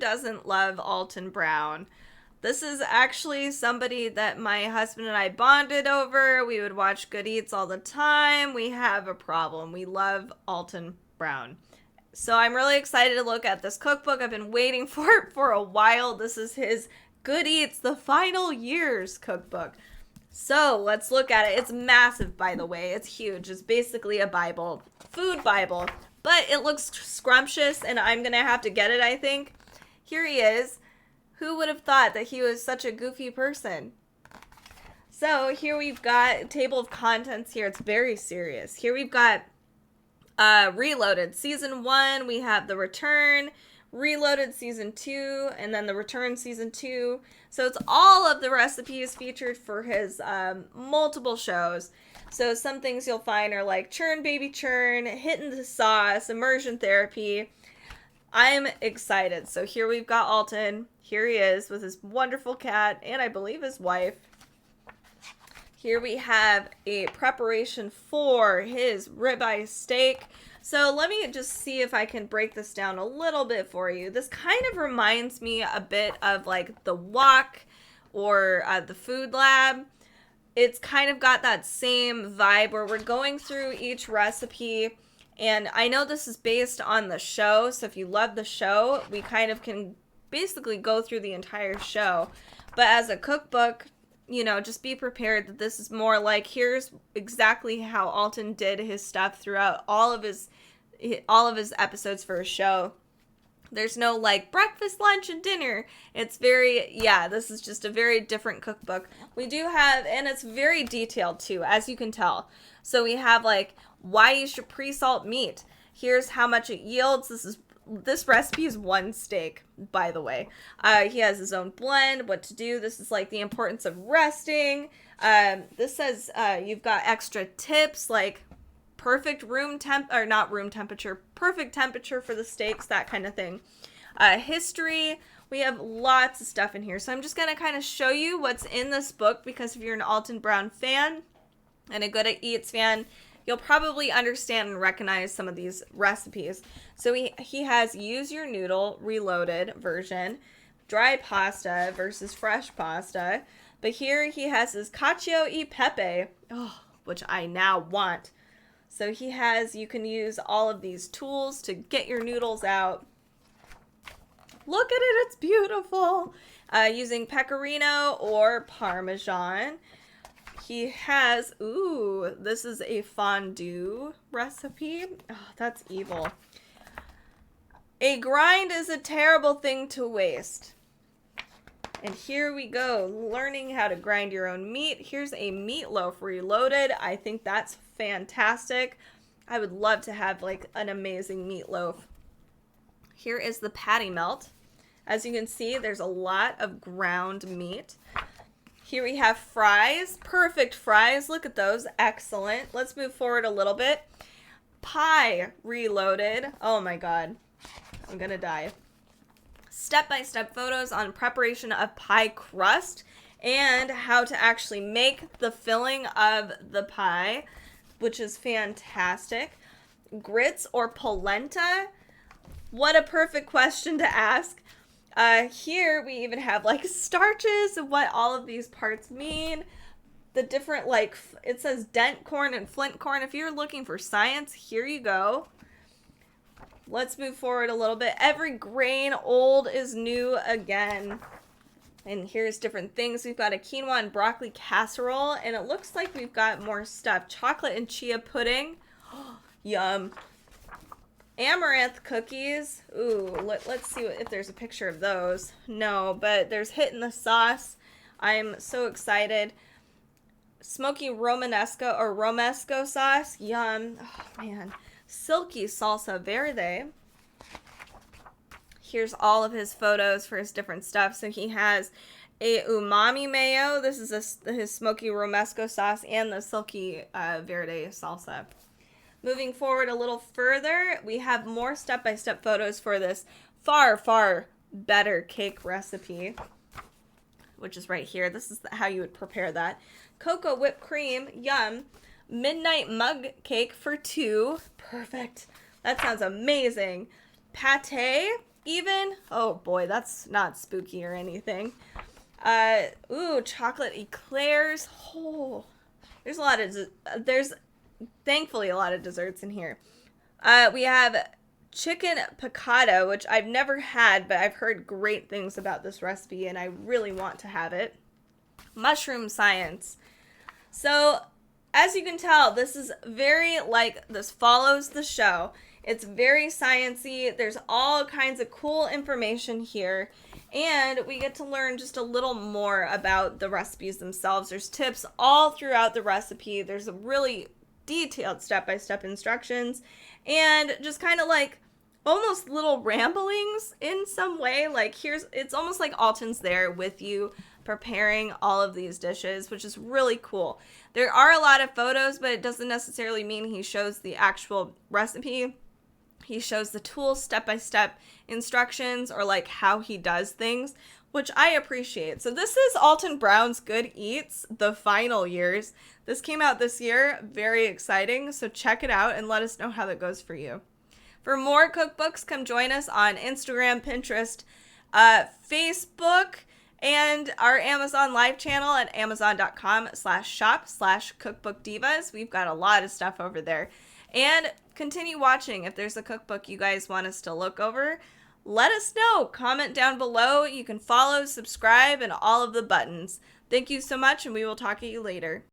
doesn't love Alton Brown? This is actually somebody that my husband and I bonded over. We would watch Good Eats all the time. We have a problem. We love Alton Brown. So I'm really excited to look at this cookbook. I've been waiting for it for a while. This is his Good Eats, the Final Years cookbook. So let's look at it. It's massive, by the way. It's huge. It's basically a Bible, food Bible, but it looks scrumptious and I'm going to have to get it, I think. Here he is. Who would have thought that he was such a goofy person? So here we've got a table of contents here. It's very serious. Here we've got Reloaded Season 1. We have The Return, Reloaded Season 2, and then The Return Season 2. So it's all of the recipes featured for his multiple shows. So some things you'll find are like Churn Baby Churn, Hitting the Sauce, Immersion Therapy. I'm excited. So here we've got Alton. Here he is with his wonderful cat and I believe his wife. Here we have a preparation for his ribeye steak. So let me just see if I can break this down a little bit for you. This kind of reminds me a bit of like the Wok or the Food Lab. It's kind of got that same vibe where we're going through each recipe. And I know this is based on the show. So if you love the show, we kind of can basically go through the entire show. But as a cookbook, you know, just be prepared that this is more like, here's exactly how Alton did his stuff throughout all of his episodes for his show. There's no like breakfast, lunch, and dinner. It's very, this is just a very different cookbook. We do have, and it's very detailed too, as you can tell. So we have like why you should pre-salt meat. Here's how much it yields. This recipe is one steak, by the way. He has his own blend, what to do. This is like the importance of resting. This says you've got extra tips like perfect perfect temperature for the steaks, that kind of thing. History. We have lots of stuff in here. So I'm just going to kind of show you what's in this book because if you're an Alton Brown fan and a Good Eats fan, you'll probably understand and recognize some of these recipes. So he has Use Your Noodle Reloaded version, dry pasta versus fresh pasta. But here he has his Cacio e Pepe, which I now want. So you can use all of these tools to get your noodles out. Look at it, it's beautiful. Using pecorino or Parmesan. He has, this is a fondue recipe. Oh, that's evil. A grind is a terrible thing to waste. And here we go, learning how to grind your own meat. Here's a Meatloaf Reloaded. I think that's fantastic. I would love to have like an amazing meatloaf. Here is the patty melt. As you can see, there's a lot of ground meat. Here we have fries, perfect fries. Look at those, excellent. Let's move forward a little bit. Pie Reloaded. Oh my God, I'm gonna die. Step-by-step photos on preparation of pie crust and how to actually make the filling of the pie, which is fantastic. Grits or polenta? What a perfect question to ask. Here we even have like starches and what all of these parts mean. The different, like, it says dent corn and flint corn. If you're looking for science, here you go. Let's move forward a little bit. Every grain old is new again. And here's different things. We've got a quinoa and broccoli casserole. And it looks like we've got more stuff. Chocolate and chia pudding. Yum. Amaranth cookies. Ooh, let's see if there's a picture of those. No, but there's Hit in the Sauce. I'm so excited. Smoky Romanesco or Romesco sauce. Yum. Oh, man. Silky salsa verde. Here's all of his photos for his different stuff. So he has a umami mayo. This is his smoky romesco sauce and the silky verde salsa. Moving forward a little further, we have more step-by-step photos for this far, far better cake recipe, which is right here. This is how you would prepare that. Cocoa whipped cream, yum. Midnight mug cake for 2. Perfect. That sounds amazing. Pate, even. Oh boy, that's not spooky or anything. Chocolate eclairs. Oh, there's a lot of there's thankfully a lot of desserts in here. We have chicken piccata, which I've never had, but I've heard great things about this recipe, and I really want to have it. Mushroom science. So, as you can tell, this is very this follows the show. It's very sciencey. There's all kinds of cool information here. And we get to learn just a little more about the recipes themselves. There's tips all throughout the recipe. There's a really detailed step-by-step instructions. And just kind of almost little ramblings in some way. It's almost like Alton's there with you preparing all of these dishes, which is really cool. There are a lot of photos, but it doesn't necessarily mean he shows the actual recipe. He shows the tools, step-by-step instructions, or how he does things, which I appreciate. So this is Alton Brown's Good Eats, the final years. This came out this year. Very exciting. So check it out and let us know how that goes for you. For more cookbooks, come join us on Instagram, Pinterest, Facebook, and our Amazon live channel at amazon.com/shop/Cookbook Divas. We've got a lot of stuff over there. And continue watching. If there's a cookbook you guys want us to look over, let us know. Comment down below. You can follow, subscribe, and all of the buttons. Thank you so much, and we will talk to you later.